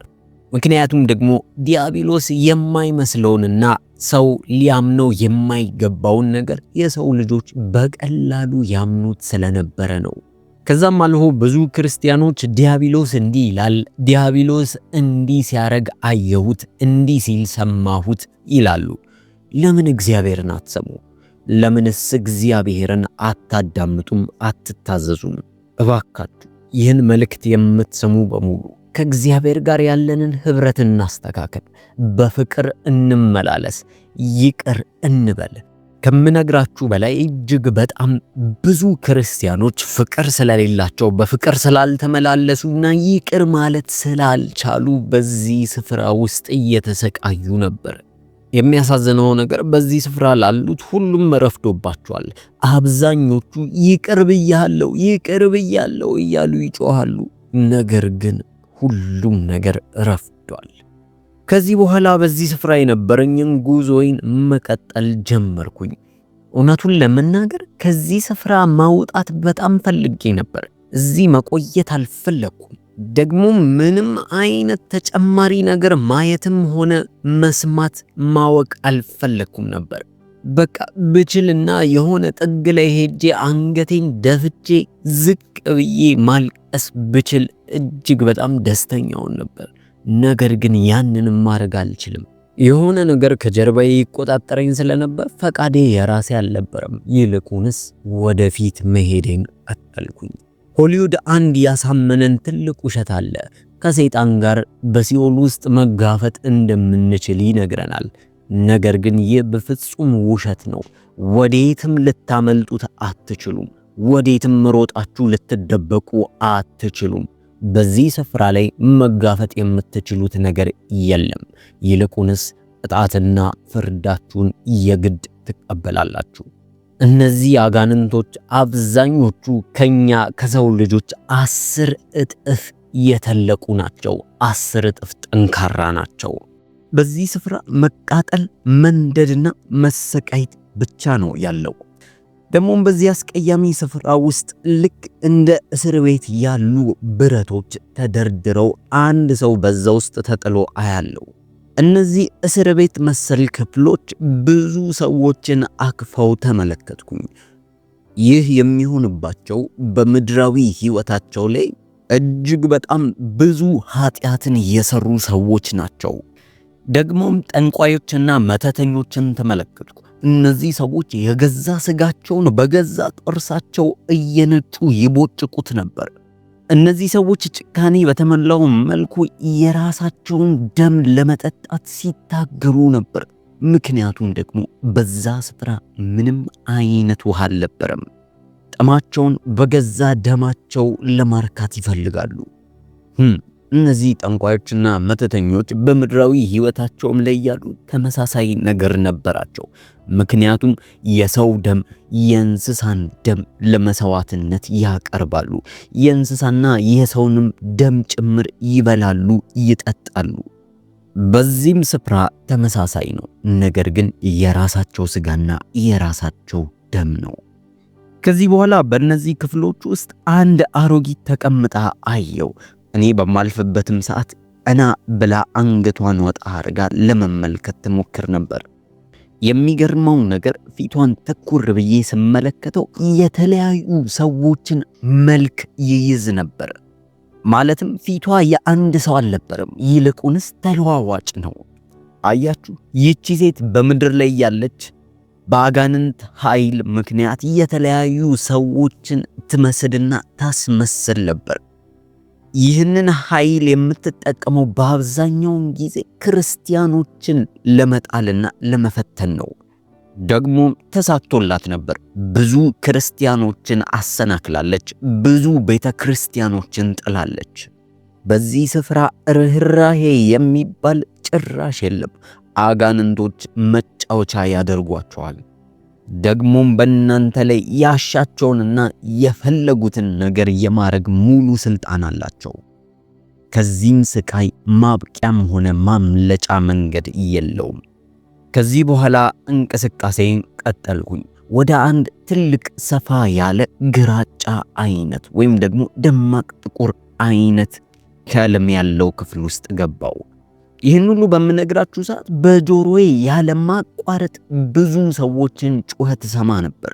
ምክንያቱም ደግሞ ዲያብሎስ የማይመስለውንና ሰው ሊያምነው የማይገባውን ነገር የሰው ልጆች በቀላሉ ያምኑት ስለነበረ ነው። ከዛም አልፎ ብዙ ክርስቲያኖች ዲያብሎስ እንዲህ ይላል፣ ዲያብሎስ እንዲህ ሲያረግ አየሁት፣ እንዲህ ሲል ሰማሁት ይላሉ። ለምን እግዚአብሔርን አትሰሙ? ለምንስ እግዚአብሔርን አታዳምጡም? አትታዘዙም? እባካችሁ ይህን መልእክት የምትሰሙ በሙሉ ከእግዚአብሔር ጋር ያለንን ህብረት እናስተካከል፣ በፍቅር እንመላለስ፣ ይቅር እንበል። ከምነግራችሁ በላይ እጅግ በጣም ብዙ ክርስቲያኖች ፍቅር ስለሌላቸው በፍቅር ስላልተመላለሱና ይቅር ማለት ስላልቻሉ በዚህ ስፍራ ውስጥ እየተሰቃዩ ነበር። የሚያሳዝነው ነገር በዚህ ስፍራ ላሉት ሁሉም ረፍዶባቸዋል። አብዛኞቹ ይቅር ብያለሁ እያሉ ይጮሃሉ። ነገር ግን ሁሉም ነገር ረፍዷል። ከዚህ በኋላ በዚህ ስፍራ የነበረኝን ጉዞዬን መቀጠል ጀመርኩኝ። እውነቱን ለመናገር ከዚህ ስፍራ ማውጣት በጣም ፈልጌ ነበር። እዚህ መቆየት አልፈለኩም። ደግሞ ምንም አይነት ተጨማሪ ነገር ማየትም ሆነ መስማት ማወቅ አልፈለኩም ነበር። በቃ ብችልና የሆነ ጥግ ላይ ሄጄ አንገቴን ደፍቼ ዝቅ ብዬ ማልቀስ ብችል እጅግ በጣም ደስተኛውን ነበር። ነገር ግን ያንንም ማድረግ አልችልም። የሆነ ነገር ከጀርባዬ ይቆጣጠረኝ ስለነበር ፈቃዴ የራሴ አልነበረም። ይልቁንስ ወደፊት መሄዴን ቀጠልኩኝ። ሆሊውድ አንድ ያሳመነን ትልቅ ውሸት አለ። ከሰይጣን ጋር በሲኦል ውስጥ መጋፈጥ እንደምንችል ይነግረናል። ነገር ግን ይህ በፍጹም ውሸት ነው። ወዴትም ልታመልጡት አትችሉም። ወዴትም ሮጣችሁ ልትደበቁ አትችሉም። በዚህ ስፍራ ላይ መጋፈጥ የምትችሉት ነገር የለም። ይልቁንስ ቅጣትና ፍርዳችሁን የግድ ትቀበላላችሁ። እነዚህ አጋንንቶች አብዛኞቹ ከኛ ከሰው ልጆች 10 እጥፍ የተለቁ ናቸው። 10 እጥፍ ጠንካራ ናቸው። በዚህ ስፍራ መቃጠል፣ መንደድና መሰቃየት ብቻ ነው ያለው። ደግሞም በዚህ አስቀያሚ ስፍራ ውስጥ ልክ እንደ እስር ቤት ያሉ ብረቶች ተደርድረው አንድ ሰው በዛ ውስጥ ተጥሎ አያለው። እነዚህ እስር ቤት መሰል ክፍሎች ብዙ ሰዎችን አክፈው ተመለከትኩኝ። ይህ የሚሆንባቸው በምድራዊ ሕይወታቸው ላይ እጅግ በጣም ብዙ ኃጢአትን የሰሩ ሰዎች ናቸው። ደግሞም ጠንቋዮችና መተተኞችን ተመለከትኩ። እነዚህ ሰዎች የገዛ ስጋቸውን በገዛ ጥርሳቸው እየነጩ ይቦጭቁት ነበር። እነዚህ ሰዎች ጭካኔ በተሞላው መልኩ የራሳቸውን ደም ለመጠጣት ሲታገሉ ነበር። ምክንያቱም ደግሞ በዛ ስፍራ ምንም አይነት ውሃ አልነበረም። ጥማቸውን በገዛ ደማቸው ለማርካት ይፈልጋሉ። እነዚህ ጠንቋዮችና መተተኞች በምድራዊ ሕይወታቸውም ላይ ያሉ ተመሳሳይ ነገር ነበራቸው። ምክንያቱም የሰው ደም፣ የእንስሳን ደም ለመሰዋዕትነት ያቀርባሉ። የእንስሳና የሰውንም ደም ጭምር ይበላሉ፣ ይጠጣሉ። በዚህም ስፍራ ተመሳሳይ ነው። ነገር ግን የራሳቸው ስጋና የራሳቸው ደም ነው። ከዚህ በኋላ በእነዚህ ክፍሎች ውስጥ አንድ አሮጊት ተቀምጣ አየው። እኔ በማልፍበትም ሰዓት ቀና ብላ አንገቷን ወጣ አድርጋ ለመመልከት ትሞክር ነበር። የሚገርመው ነገር ፊቷን ተኩር ብዬ ስመለከተው የተለያዩ ሰዎችን መልክ ይይዝ ነበር። ማለትም ፊቷ የአንድ ሰው አልነበረም፣ ይልቁንስ ተለዋዋጭ ነው። አያችሁ፣ ይህቺ ሴት በምድር ላይ ያለች በአጋንንት ኃይል ምክንያት የተለያዩ ሰዎችን ትመስልና ታስመስል ነበር። ይህንን ኃይል የምትጠቀመው በአብዛኛውን ጊዜ ክርስቲያኖችን ለመጣልና ለመፈተን ነው። ደግሞ ተሳክቶላት ነበር። ብዙ ክርስቲያኖችን አሰናክላለች። ብዙ ቤተ ክርስቲያኖችን ጥላለች። በዚህ ስፍራ ርህራሄ የሚባል ጭራሽ የለም። አጋንንቶች መጫወቻ ያደርጓቸዋል። ደግሞም በእናንተ ላይ ያሻቸውንና የፈለጉትን ነገር የማድረግ ሙሉ ስልጣን አላቸው። ከዚህም ስቃይ ማብቂያም ሆነ ማምለጫ መንገድ የለውም። ከዚህ በኋላ እንቅስቃሴን ቀጠልኩኝ። ወደ አንድ ትልቅ ሰፋ ያለ ግራጫ አይነት ወይም ደግሞ ደማቅ ጥቁር አይነት ቀለም ያለው ክፍል ውስጥ ገባው። ይህን ሁሉ በምነግራችሁ ሰዓት በጆሮዬ ያለማቋረጥ ብዙ ሰዎችን ጩኸት ሰማ ነበር።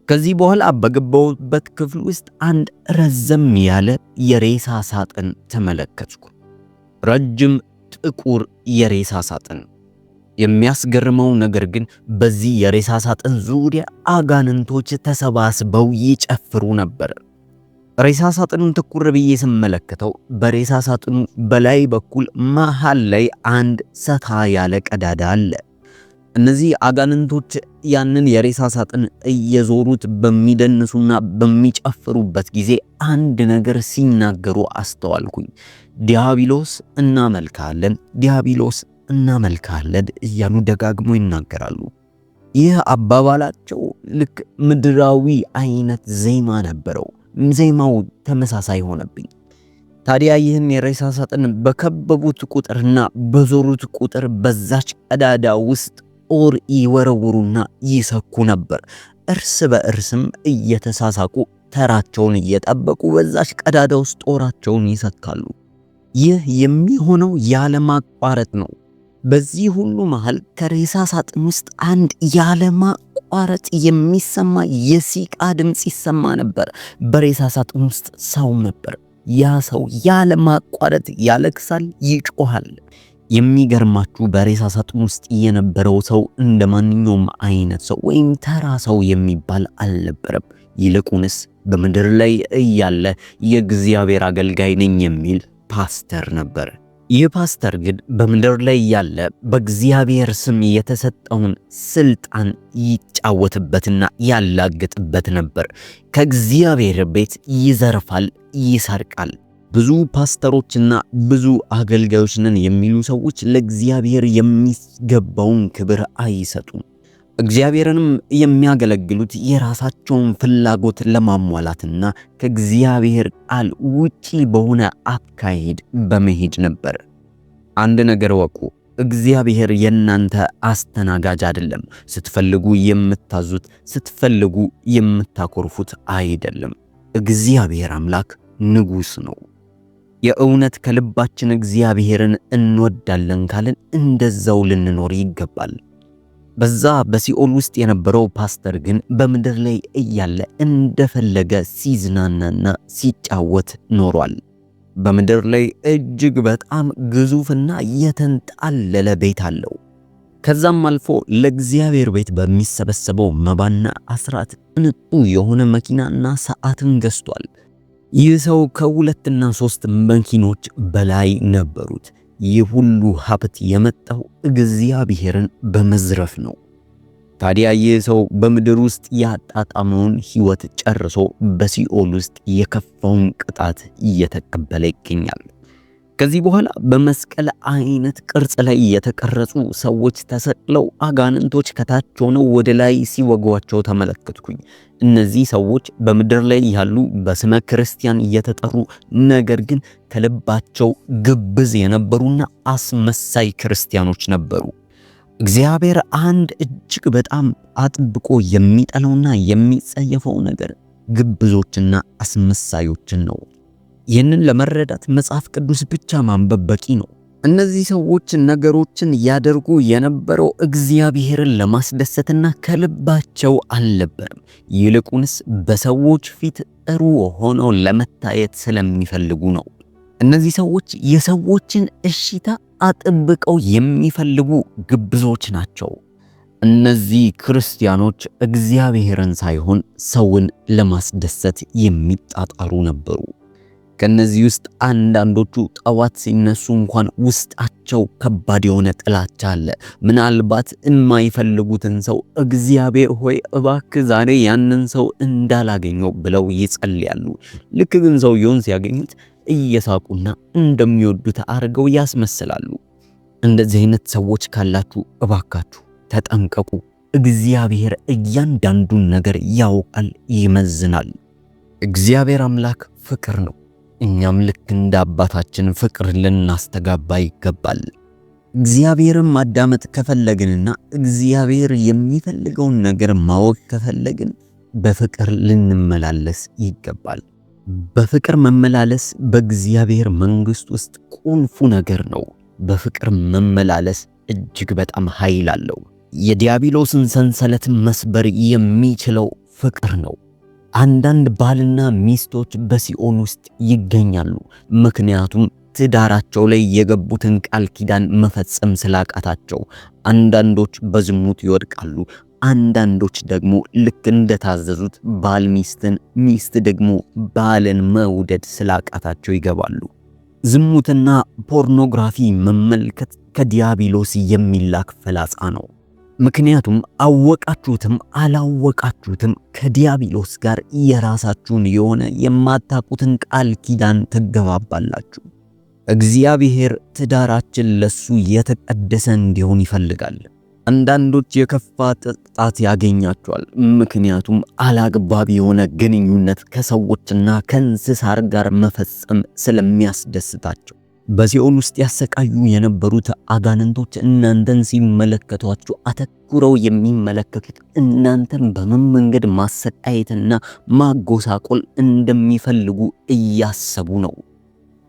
ከዚህ በኋላ በገባሁበት ክፍል ውስጥ አንድ ረዘም ያለ የሬሳ ሳጥን ተመለከትኩ። ረጅም ጥቁር የሬሳ ሳጥን። የሚያስገርመው ነገር ግን በዚህ የሬሳ ሳጥን ዙሪያ አጋንንቶች ተሰባስበው ይጨፍሩ ነበር። ሬሳ ሳጥኑን ትኩር ብዬ ስመለከተው በሬሳ ሳጥኑ በላይ በኩል መሃል ላይ አንድ ሰፋ ያለ ቀዳዳ አለ። እነዚህ አጋንንቶች ያንን የሬሳ ሳጥን እየዞሩት በሚደንሱና በሚጨፍሩበት ጊዜ አንድ ነገር ሲናገሩ አስተዋልኩኝ። ዲያብሎስ እናመልካለን፣ ዲያብሎስ እናመልካለን እያሉ ደጋግሞ ይናገራሉ። ይህ አባባላቸው ልክ ምድራዊ አይነት ዜማ ነበረው። ዜማው ተመሳሳይ ሆነብኝ። ታዲያ ይህን የሬሳ ሳጥን በከበቡት ቁጥርና በዞሩት ቁጥር በዛች ቀዳዳ ውስጥ ጦር ይወረውሩና ይሰኩ ነበር። እርስ በእርስም እየተሳሳቁ ተራቸውን እየጠበቁ በዛች ቀዳዳ ውስጥ ጦራቸውን ይሰካሉ። ይህ የሚሆነው ያለማቋረጥ ነው። በዚህ ሁሉ መሃል ከሬሳ ሳጥን ውስጥ አንድ ያለማቋረጥ የሚሰማ የሲቃ ድምፅ ይሰማ ነበር። በሬሳ ሳጥን ውስጥ ሰው ነበር። ያ ሰው ያለማቋረጥ ያለቅሳል፣ ይጮሃል። የሚገርማችሁ በሬሳ ሳጥን ውስጥ የነበረው ሰው እንደ ማንኛውም አይነት ሰው ወይም ተራ ሰው የሚባል አልነበረም። ይልቁንስ በምድር ላይ እያለ የእግዚአብሔር አገልጋይ ነኝ የሚል ፓስተር ነበር። ይህ ፓስተር ግን በምድር ላይ ያለ በእግዚአብሔር ስም የተሰጠውን ስልጣን ይጫወትበትና ያላግጥበት ነበር። ከእግዚአብሔር ቤት ይዘርፋል፣ ይሰርቃል። ብዙ ፓስተሮችና ብዙ አገልጋዮች ነን የሚሉ ሰዎች ለእግዚአብሔር የሚገባውን ክብር አይሰጡም። እግዚአብሔርንም የሚያገለግሉት የራሳቸውን ፍላጎት ለማሟላትና ከእግዚአብሔር ቃል ውጪ በሆነ አካሄድ በመሄድ ነበር። አንድ ነገር ወቁ፣ እግዚአብሔር የናንተ አስተናጋጅ አይደለም። ስትፈልጉ የምታዙት፣ ስትፈልጉ የምታኮርፉት አይደለም። እግዚአብሔር አምላክ ንጉሥ ነው። የእውነት ከልባችን እግዚአብሔርን እንወዳለን ካልን እንደዛው ልንኖር ይገባል። በዛ በሲኦል ውስጥ የነበረው ፓስተር ግን በምድር ላይ እያለ እንደፈለገ ሲዝናናና ሲጫወት ኖሯል። በምድር ላይ እጅግ በጣም ግዙፍና የተንጣለለ ቤት አለው። ከዛም አልፎ ለእግዚአብሔር ቤት በሚሰበሰበው መባና አስራት ቅንጡ የሆነ መኪናና ሰዓትን ገዝቷል። ይህ ሰው ከ2 እና 3 መኪኖች በላይ ነበሩት። ይህ ሁሉ ሀብት የመጣው እግዚአብሔርን በመዝረፍ ነው። ታዲያ ይህ ሰው በምድር ውስጥ ያጣጣመውን ሕይወት ጨርሶ በሲኦል ውስጥ የከፋውን ቅጣት እየተቀበለ ይገኛል። ከዚህ በኋላ በመስቀል አይነት ቅርጽ ላይ የተቀረጹ ሰዎች ተሰቅለው አጋንንቶች ከታች ሆነው ወደ ላይ ሲወጓቸው ተመለከትኩኝ። እነዚህ ሰዎች በምድር ላይ ያሉ በስመ ክርስቲያን እየተጠሩ ነገር ግን ከልባቸው ግብዝ የነበሩና አስመሳይ ክርስቲያኖች ነበሩ። እግዚአብሔር አንድ እጅግ በጣም አጥብቆ የሚጠላውና የሚጸየፈው ነገር ግብዞችና አስመሳዮችን ነው። ይህንን ለመረዳት መጽሐፍ ቅዱስ ብቻ ማንበብ በቂ ነው። እነዚህ ሰዎች ነገሮችን ያደርጉ የነበረው እግዚአብሔርን ለማስደሰትና ከልባቸው አልነበረም። ይልቁንስ በሰዎች ፊት ጥሩ ሆነው ለመታየት ስለሚፈልጉ ነው። እነዚህ ሰዎች የሰዎችን እሺታ አጥብቀው የሚፈልጉ ግብዞች ናቸው። እነዚህ ክርስቲያኖች እግዚአብሔርን ሳይሆን ሰውን ለማስደሰት የሚጣጣሩ ነበሩ። ከነዚህ ውስጥ አንዳንዶቹ ጠዋት ሲነሱ እንኳን ውስጣቸው ከባድ የሆነ ጥላቻ አለ። ምናልባት የማይፈልጉትን ሰው እግዚአብሔር ሆይ እባክህ ዛሬ ያንን ሰው እንዳላገኘው ብለው ይጸልያሉ። ልክ ግን ሰውየውን ሲያገኙት እየሳቁና እንደሚወዱት አድርገው ያስመስላሉ። እንደዚህ አይነት ሰዎች ካላችሁ እባካችሁ ተጠንቀቁ። እግዚአብሔር እያንዳንዱን ነገር ያውቃል፣ ይመዝናል። እግዚአብሔር አምላክ ፍቅር ነው። እኛም ልክ እንደ አባታችን ፍቅር ልናስተጋባ ይገባል። እግዚአብሔርን ማዳመጥ ከፈለግንና እግዚአብሔር የሚፈልገውን ነገር ማወቅ ከፈለግን በፍቅር ልንመላለስ ይገባል። በፍቅር መመላለስ በእግዚአብሔር መንግሥት ውስጥ ቁልፉ ነገር ነው። በፍቅር መመላለስ እጅግ በጣም ኃይል አለው። የዲያብሎስን ሰንሰለት መስበር የሚችለው ፍቅር ነው። አንዳንድ ባልና ሚስቶች በሲኦል ውስጥ ይገኛሉ። ምክንያቱም ትዳራቸው ላይ የገቡትን ቃል ኪዳን መፈጸም ስላቃታቸው። አንዳንዶች በዝሙት ይወድቃሉ። አንዳንዶች ደግሞ ልክ እንደታዘዙት ባል ሚስትን፣ ሚስት ደግሞ ባልን መውደድ ስላቃታቸው ይገባሉ። ዝሙትና ፖርኖግራፊ መመልከት ከዲያብሎስ የሚላክ ፈላጻ ነው። ምክንያቱም አወቃችሁትም አላወቃችሁትም ከዲያብሎስ ጋር የራሳችሁን የሆነ የማታውቁትን ቃል ኪዳን ትገባባላችሁ። እግዚአብሔር ትዳራችን ለሱ የተቀደሰ እንዲሆን ይፈልጋል። አንዳንዶች የከፋ ቅጣት ያገኛቸዋል። ምክንያቱም አላግባብ የሆነ ግንኙነት ከሰዎችና ከእንስሳት ጋር መፈጸም ስለሚያስደስታቸው። በሲኦል ውስጥ ያሰቃዩ የነበሩት አጋንንቶች እናንተን ሲመለከቷችሁ አተኩረው የሚመለከቱት እናንተን በምን መንገድ ማሰቃየትና ማጎሳቆል እንደሚፈልጉ እያሰቡ ነው።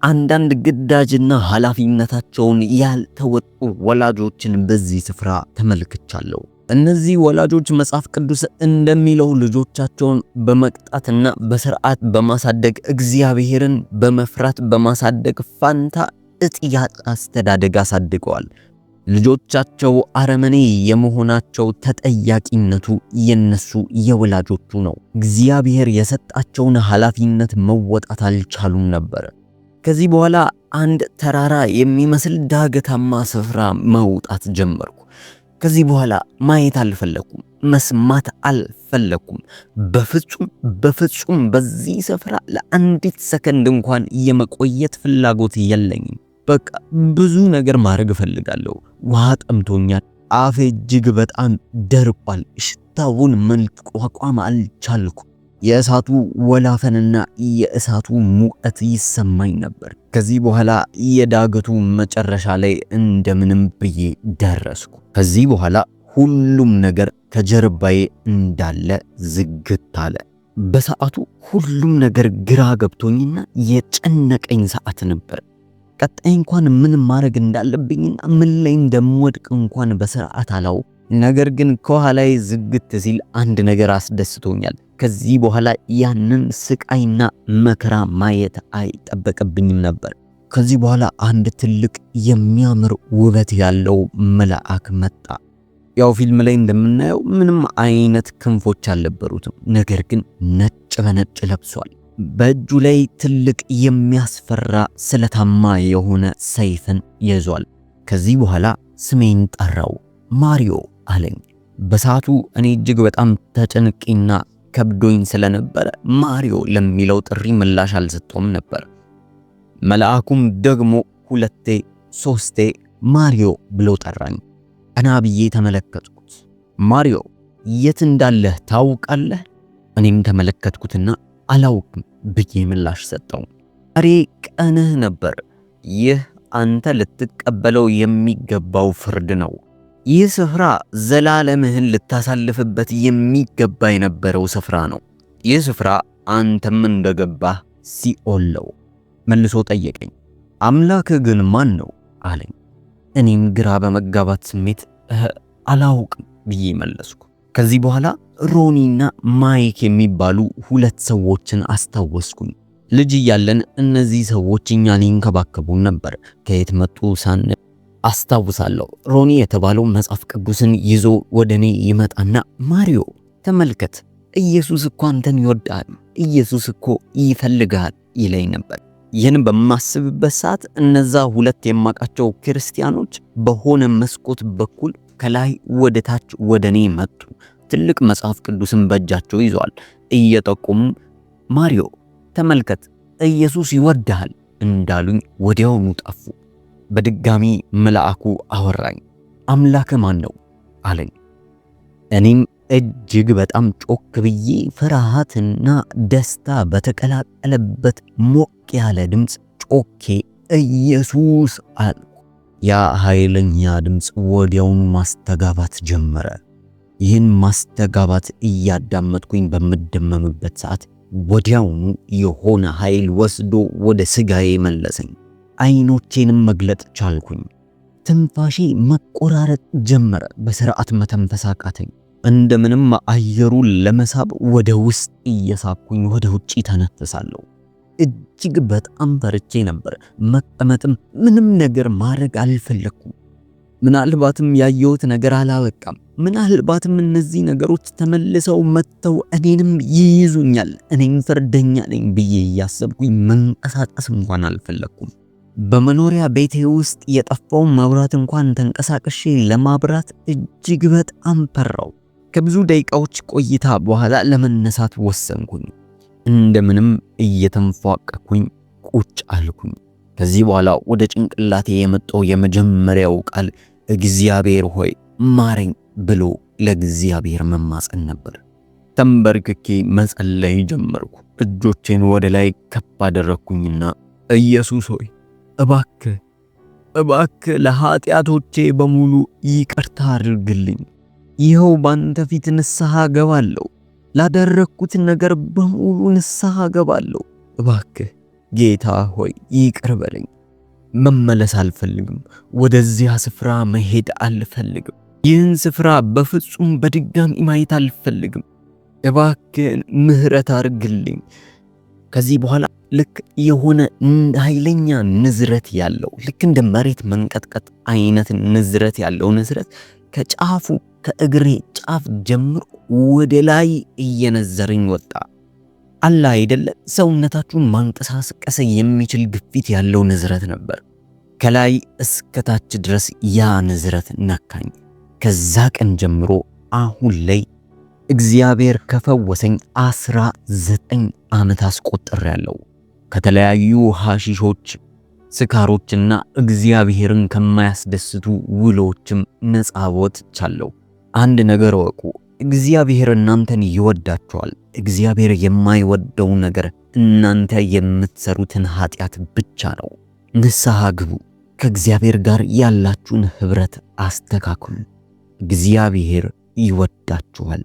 አንዳንድ ግዳጅና ኃላፊነታቸውን ያልተወጡ ወላጆችን በዚህ ስፍራ ተመልክቻለሁ። እነዚህ ወላጆች መጽሐፍ ቅዱስ እንደሚለው ልጆቻቸውን በመቅጣትና በስርዓት በማሳደግ እግዚአብሔርን በመፍራት በማሳደግ ፋንታ እጥያት አስተዳደግ አሳድገዋል። ልጆቻቸው አረመኔ የመሆናቸው ተጠያቂነቱ የነሱ የወላጆቹ ነው። እግዚአብሔር የሰጣቸውን ኃላፊነት መወጣት አልቻሉም ነበር። ከዚህ በኋላ አንድ ተራራ የሚመስል ዳገታማ ስፍራ መውጣት ጀመርኩ። ከዚህ በኋላ ማየት አልፈለኩም፣ መስማት አልፈለኩም። በፍጹም በዚህ ስፍራ ለአንዲት ሰከንድ እንኳን የመቆየት ፍላጎት የለኝም። በቃ ብዙ ነገር ማድረግ እፈልጋለሁ። ውሃ ጠምቶኛል። አፌ እጅግ በጣም ደርቋል። ሽታውን መቋቋም አልቻልኩም። የእሳቱ ወላፈንና የእሳቱ ሙቀት ይሰማኝ ነበር። ከዚህ በኋላ የዳገቱ መጨረሻ ላይ እንደምንም ብዬ ደረስኩ። ከዚህ በኋላ ሁሉም ነገር ከጀርባዬ እንዳለ ዝግት አለ። በሰዓቱ ሁሉም ነገር ግራ ገብቶኝና የጨነቀኝ ሰዓት ነበር። ቀጣይ እንኳን ምን ማድረግ እንዳለብኝና ምን ላይ እንደምወድቅ እንኳን በስርዓት አላው። ነገር ግን ከኋላዬ ዝግት ሲል አንድ ነገር አስደስቶኛል። ከዚህ በኋላ ያንን ስቃይና መከራ ማየት አይጠበቅብኝም ነበር። ከዚህ በኋላ አንድ ትልቅ የሚያምር ውበት ያለው መልአክ መጣ። ያው ፊልም ላይ እንደምናየው ምንም አይነት ክንፎች አልነበሩትም፣ ነገር ግን ነጭ በነጭ ለብሷል። በእጁ ላይ ትልቅ የሚያስፈራ ስለታማ የሆነ ሰይፍን ይዟል። ከዚህ በኋላ ስሜን ጠራው፣ ማሪዮ አለኝ። በሰዓቱ እኔ እጅግ በጣም ተጨንቄና ከብዶኝ ስለነበረ ማሪዮ ለሚለው ጥሪ ምላሽ አልሰጠውም ነበር። መልአኩም ደግሞ 2 3 ማሪዮ ብሎ ጠራኝ። ቀና ብዬ ተመለከትኩት። ማሪዮ የት እንዳለህ ታውቃለህ? እኔም ተመለከትኩትና አላውቅም ብዬ ምላሽ ሰጠው። ዛሬ ቀንህ ነበር። ይህ አንተ ልትቀበለው የሚገባው ፍርድ ነው። ይህ ስፍራ ዘላለምህን ልታሳልፍበት የሚገባ የነበረው ስፍራ ነው። ይህ ስፍራ አንተም እንደገባህ ሲኦል ነው። መልሶ ጠየቀኝ። አምላክህ ግን ማን ነው አለኝ። እኔም ግራ በመጋባት ስሜት አላውቅም ብዬ መለስኩ። ከዚህ በኋላ ሮኒና ማይክ የሚባሉ 2 ሰዎችን አስታወስኩኝ። ልጅ እያለን እነዚህ ሰዎች እኛን ይንከባከቡን ነበር። ከየት መጡ ሳንል አስታውሳለሁ። ሮኒ የተባለው መጽሐፍ ቅዱስን ይዞ ወደኔ ይመጣና ማሪዮ ተመልከት፣ ኢየሱስ እኮ አንተን ይወዳል፣ ኢየሱስ እኮ ይፈልጋል ይለኝ ነበር። ይህን በማስብበት ሰዓት እነዛ 2 የማቃቸው ክርስቲያኖች በሆነ መስኮት በኩል ከላይ ወደ ታች ወደኔ መጡ። ትልቅ መጽሐፍ ቅዱስን በእጃቸው ይዘዋል። እየጠቆሙ ማሪዮ ተመልከት፣ ኢየሱስ ይወዳል እንዳሉኝ ወዲያውኑ ጠፉ። በድጋሚ መልአኩ አወራኝ። አምላክ ማን ነው አለኝ። እኔም እጅግ በጣም ጮክ ብዬ ፍርሃትና ደስታ በተቀላቀለበት ሞቅ ያለ ድምፅ ጮኬ ኢየሱስ አልኩ። ያ ኃይለኛ ድምፅ ወዲያውኑ ማስተጋባት ጀመረ። ይህን ማስተጋባት እያዳመጥኩኝ በምደመምበት ሰዓት ወዲያውኑ የሆነ ኃይል ወስዶ ወደ ስጋዬ መለሰኝ። አይኖቼንም መግለጥ ቻልኩኝ። ትንፋሼ መቆራረጥ ጀመረ። በስርዓት መተንፈስ አቃተኝ። እንደምንም አየሩን ለመሳብ ወደ ውስጥ እየሳብኩኝ ወደ ውጪ ተነፍሳለሁ። እጅግ በጣም ፈርቼ ነበር። መቀመጥም ምንም ነገር ማድረግ አልፈለኩም። ምናልባትም ያየሁት ነገር አላበቃም። ምናልባትም እነዚህ ነገሮች ተመልሰው መጥተው እኔንም ይይዙኛል፣ እኔም ፍርደኛ ነኝ ብዬ እያሰብኩኝ መንቀሳቀስ እንኳን አልፈለኩም። በመኖሪያ ቤቴ ውስጥ የጠፋው መብራት እንኳን ተንቀሳቅሼ ለማብራት እጅግ በጣም ፈራው። ከብዙ ደቂቃዎች ቆይታ በኋላ ለመነሳት ወሰንኩኝ። እንደምንም እየተንፏቀኩኝ ቁጭ አልኩኝ። ከዚህ በኋላ ወደ ጭንቅላቴ የመጣው የመጀመሪያው ቃል እግዚአብሔር ሆይ ማረኝ ብሎ ለእግዚአብሔር መማጸን ነበር። ተንበርክኬ መጸለይ ጀመርኩ። እጆቼን ወደ ላይ ከፍ አደረኩኝና ኢየሱስ ሆይ እባክህ ለኃጢአቶቼ በሙሉ ይቅርታ አድርግልኝ። ይኸው ባንተ ፊት ንስሐ ገባለሁ። ላደረኩት ነገር በሙሉ ንስሐ ገባለሁ። እባክህ ጌታ ሆይ ይቅር በለኝ። መመለስ አልፈልግም። ወደዚያ ስፍራ መሄድ አልፈልግም። ይህን ስፍራ በፍጹም በድጋሚ ማየት አልፈልግም። እባክህ ምህረት አድርግልኝ። ከዚህ በኋላ ልክ የሆነ ኃይለኛ ንዝረት ያለው ልክ እንደ መሬት መንቀጥቀጥ አይነት ንዝረት ያለው ንዝረት ከጫፉ ከእግሬ ጫፍ ጀምሮ ወደ ላይ እየነዘረኝ ወጣ። አላ አይደለ ሰውነታችሁን ማንቀሳቀስ የሚችል ግፊት ያለው ንዝረት ነበር። ከላይ እስከ ታች ድረስ ያ ንዝረት ነካኝ። ከዛ ቀን ጀምሮ አሁን ላይ እግዚአብሔር ከፈወሰኝ 19 ዓመት አስቆጥሬያለሁ። ከተለያዩ ሐሺሾች፣ ስካሮችና እግዚአብሔርን ከማያስደስቱ ውሎችም ነፃ ወጥቻለሁ። አንድ ነገር ወቁ፣ እግዚአብሔር እናንተን ይወዳችኋል። እግዚአብሔር የማይወደው ነገር እናንተ የምትሰሩትን ኃጢአት ብቻ ነው። ንስሐ ግቡ። ከእግዚአብሔር ጋር ያላችሁን ህብረት አስተካክሉ። እግዚአብሔር ይወዳችኋል።